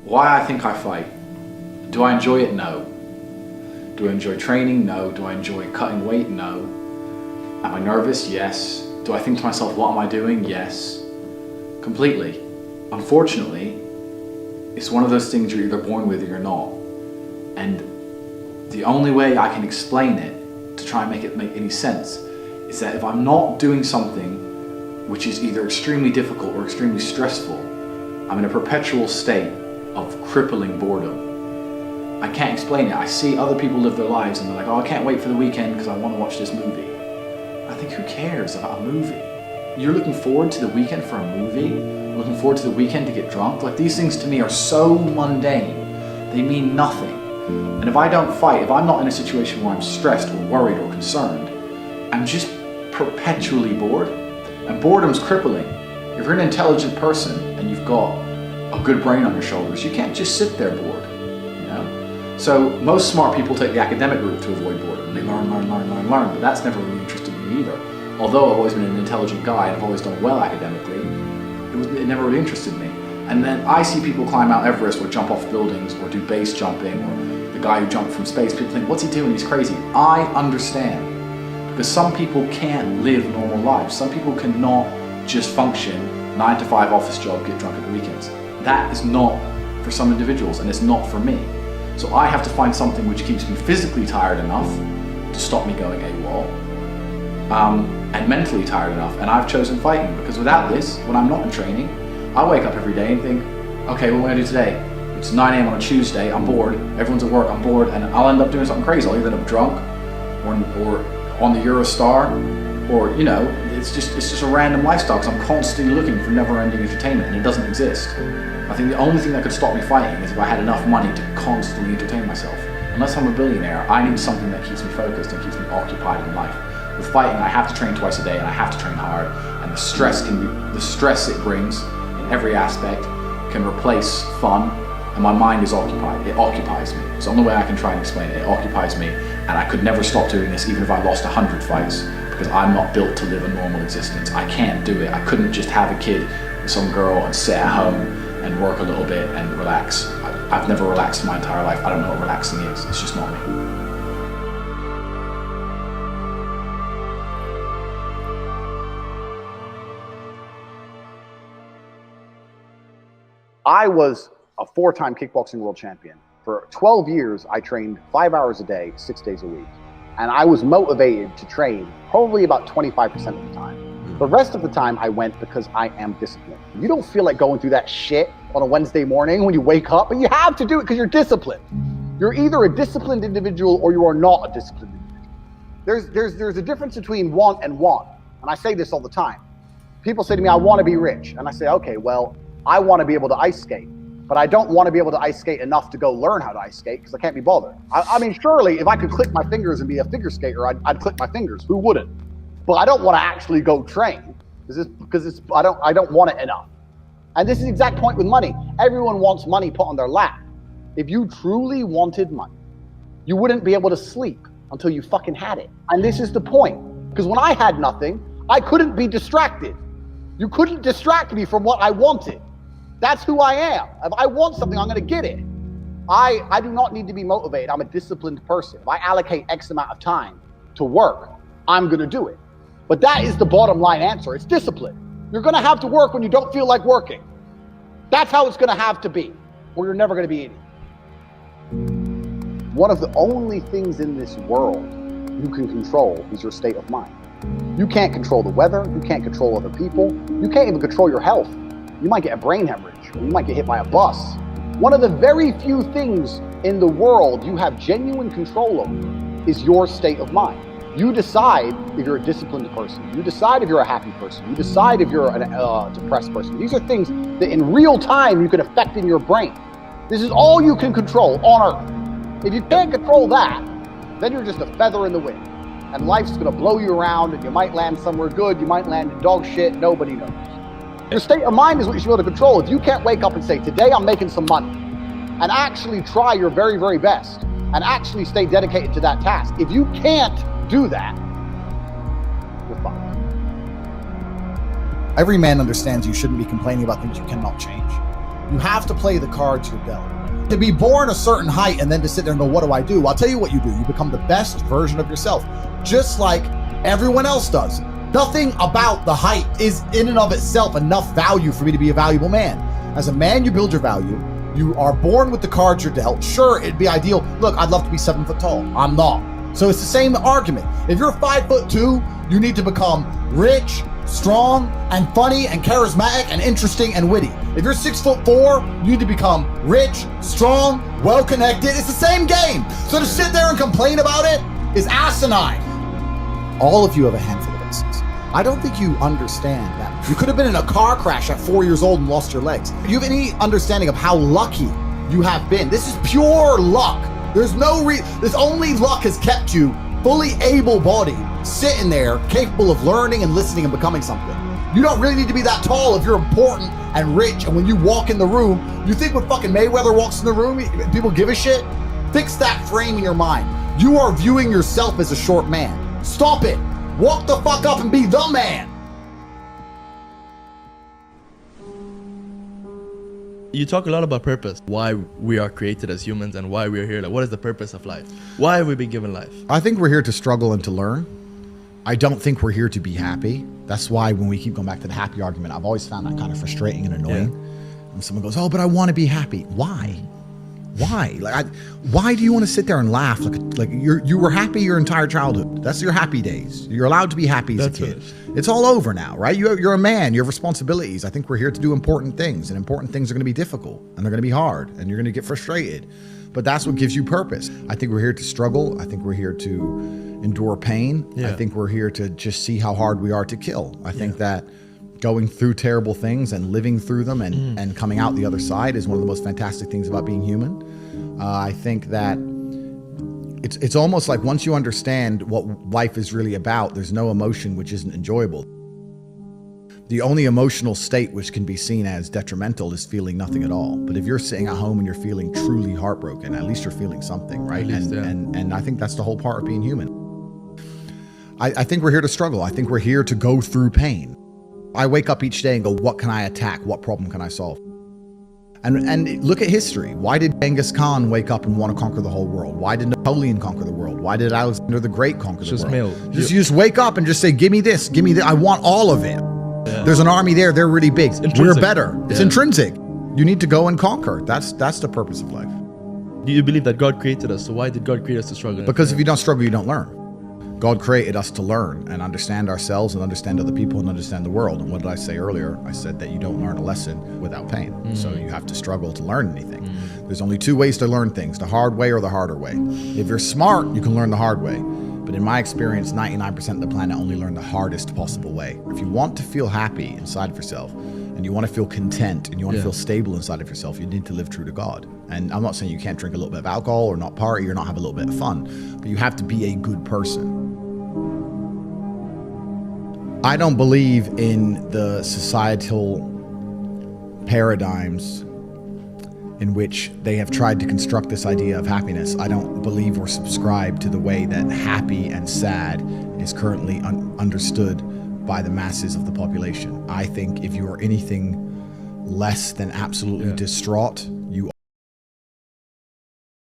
Why I think I fight. Do I enjoy it? No. Do I enjoy training? No. Do I enjoy cutting weight? No. Am I nervous? Yes. Do I think to myself, what am I doing? Yes. Completely. Unfortunately, it's one of those things you're either born with or you're not. And the only way I can explain it, to try and make it make any sense, is that if I'm not doing something which is either extremely difficult or extremely stressful, I'm in a perpetual state of crippling boredom. I can't explain it. I see other people live their lives and they're like, oh, I can't wait for the weekend because I want to watch this movie. I think, who cares about a movie? You're looking forward to the weekend for a movie? Looking forward to the weekend to get drunk? Like, these things to me are so mundane. They mean nothing. And if I don't fight, if I'm not in a situation where I'm stressed or worried or concerned, I'm just perpetually bored. And boredom's crippling. If you're an intelligent person and you've got a good brain on your shoulders, you can't just sit there bored, you know? So most smart people take the academic route to avoid boredom. They learn, but that's never really interested me either. Although I've always been an intelligent guy and I've always done well academically, it never really interested me. And then I see people climb Mount Everest or jump off buildings or do base jumping, or the guy who jumped from space. People think, what's he doing? He's crazy. I understand. Because some people can't live normal lives. Some people cannot just function 9 to 5 office job, get drunk at the weekends. That is not for some individuals, and it's not for me. So I have to find something which keeps me physically tired enough to stop me going AWOL, and mentally tired enough. And I've chosen fighting, because without this, when I'm not in training, I wake up every day and think, okay, what am I gonna do today? It's 9 a.m. on a Tuesday, I'm bored, everyone's at work, I'm bored, and I'll end up doing something crazy. I'll either end up drunk or on the Eurostar, or, you know, it's just a random lifestyle, because I'm constantly looking for never-ending entertainment, and it doesn't exist. I think the only thing that could stop me fighting is if I had enough money to constantly entertain myself. Unless I'm a billionaire, I need something that keeps me focused and keeps me occupied in life. With fighting, I have to train twice a day, and I have to train hard, and the stress it brings in every aspect can replace fun, and my mind is occupied. It occupies me. It's the only way I can try and explain it. It occupies me, and I could never stop doing this even if I lost 100 fights, because I'm not built to live a normal existence. I can't do it. I couldn't just have a kid with some girl and sit at home and work a little bit and relax. I've never relaxed in my entire life. I don't know what relaxing is. It's just not me. I was a 4-time kickboxing world champion. For 12 years, I trained 5 hours a day, 6 days a week. And I was motivated to train probably about 25% of the time. The rest of the time I went because I am disciplined. You don't feel like going through that shit on a Wednesday morning when you wake up, but you have to do it because you're disciplined. You're either a disciplined individual or you are not a disciplined individual. There's a difference between want and want. And I say this all the time. People say to me, I want to be rich. And I say, okay, well, I want to be able to ice skate, but I don't want to be able to ice skate enough to go learn how to ice skate because I can't be bothered. I mean, surely if I could click my fingers and be a figure skater, I'd click my fingers. Who wouldn't? But I don't want to actually go train because I don't want it enough. And this is the exact point with money. Everyone wants money put on their lap. If you truly wanted money, you wouldn't be able to sleep until you fucking had it. And this is the point. Because when I had nothing, I couldn't be distracted. You couldn't distract me from what I wanted. That's who I am. If I want something, I'm going to get it. I do not need to be motivated. I'm a disciplined person. If I allocate X amount of time to work, I'm going to do it. But that is the bottom line answer. It's discipline. You're going to have to work when you don't feel like working. That's how it's going to have to be, or you're never going to be any. One of the only things in this world you can control is your state of mind. You can't control the weather. You can't control other people. You can't even control your health. You might get a brain hemorrhage, or you might get hit by a bus. One of the very few things in the world you have genuine control over is your state of mind. You decide if you're a disciplined person. You decide if you're a happy person. You decide if you're a depressed person. These are things that in real time you can affect in your brain. This is all you can control on Earth. If you can't control that, then you're just a feather in the wind. And life's gonna blow you around, and you might land somewhere good, you might land in dog shit, nobody knows. Your state of mind is what you should be able to control. If you can't wake up and say, today I'm making some money, and actually try your very, very best, and actually stay dedicated to that task. If you can't do that, you're fucked. Every man understands you shouldn't be complaining about things you cannot change. You have to play the cards you're dealt. To be born a certain height and then to sit there and go, what do I do? I'll tell you what you do. You become the best version of yourself, just like everyone else does. Nothing about the height is in and of itself enough value for me to be a valuable man. As a man, you build your value. You are born with the cards you're dealt. Sure, it'd be ideal. Look, I'd love to be 7 foot tall. I'm not. So it's the same argument. If you're 5'2", you need to become rich, strong, and funny, and charismatic, and interesting, and witty. If you're 6'4", you need to become rich, strong, well-connected. It's the same game. So to sit there and complain about it is asinine. All of you have a handful of aces. I don't think you understand that. You could have been in a car crash at 4 years old and lost your legs. Do you have any understanding of how lucky you have been? This is pure luck. There's only luck has kept you fully able-bodied, sitting there, capable of learning and listening and becoming something. You don't really need to be that tall if you're important and rich, and when you walk in the room, you think when fucking Mayweather walks in the room, people give a shit? Fix that frame in your mind. You are viewing yourself as a short man. Stop it. Walk the fuck up and be the man. You talk a lot about purpose, why we are created as humans and why we're here. Like, what is the purpose of life? Why have we been given life? I think we're here to struggle and to learn. I don't think we're here to be happy. That's why when we keep going back to the happy argument, I've always found that kind of frustrating and annoying. Yeah. When someone goes, oh, but I want to be happy. Why? Why? Why do you want to sit there and laugh? Like you were happy your entire childhood. That's your happy days. You're allowed to be happy as a kid. Finished. It's all over now, right? You're a man. You have responsibilities. I think we're here to do important things, and important things are going to be difficult, and they're going to be hard, and you're going to get frustrated. But that's what gives you purpose. I think we're here to struggle. I think we're here to endure pain. Yeah. I think we're here to just see how hard we are to kill. I think that going through terrible things and living through them and coming out the other side is one of the most fantastic things about being human. I think that it's almost like once you understand what life is really about, there's no emotion which isn't enjoyable. The only emotional state which can be seen as detrimental is feeling nothing at all. But if you're sitting at home and you're feeling truly heartbroken, at least you're feeling something, right? And I think that's the whole part of being human. I think we're here to struggle. I think we're here to go through pain. I wake up each day and go, what can I attack? What problem can I solve? And look at history. Why did Genghis Khan wake up and want to conquer the whole world? Why did Napoleon conquer the world? Why did Alexander the Great conquer the world? You just wake up and just say, give me this, give me that. I want all of it. Yeah. There's an army there. They're really big. We're better. It's intrinsic. You need to go and conquer. That's the purpose of life. Do you believe that God created us? So why did God create us to struggle? Because if you don't struggle, you don't learn. God created us to learn and understand ourselves and understand other people and understand the world. And what did I say earlier? I said that you don't learn a lesson without pain. So you have to struggle to learn anything. There's only two ways to learn things, the hard way or the harder way. If you're smart, you can learn the hard way. But in my experience, 99% of the planet only learn the hardest possible way. If you want to feel happy inside of yourself, and you want to feel content, and you want to feel stable inside of yourself, you need to live true to God. And I'm not saying you can't drink a little bit of alcohol or not party or not have a little bit of fun, but you have to be a good person. I don't believe in the societal paradigms in which they have tried to construct this idea of happiness. I don't believe or subscribe to the way that happy and sad is currently understood by the masses of the population. I think if you are anything less than absolutely distraught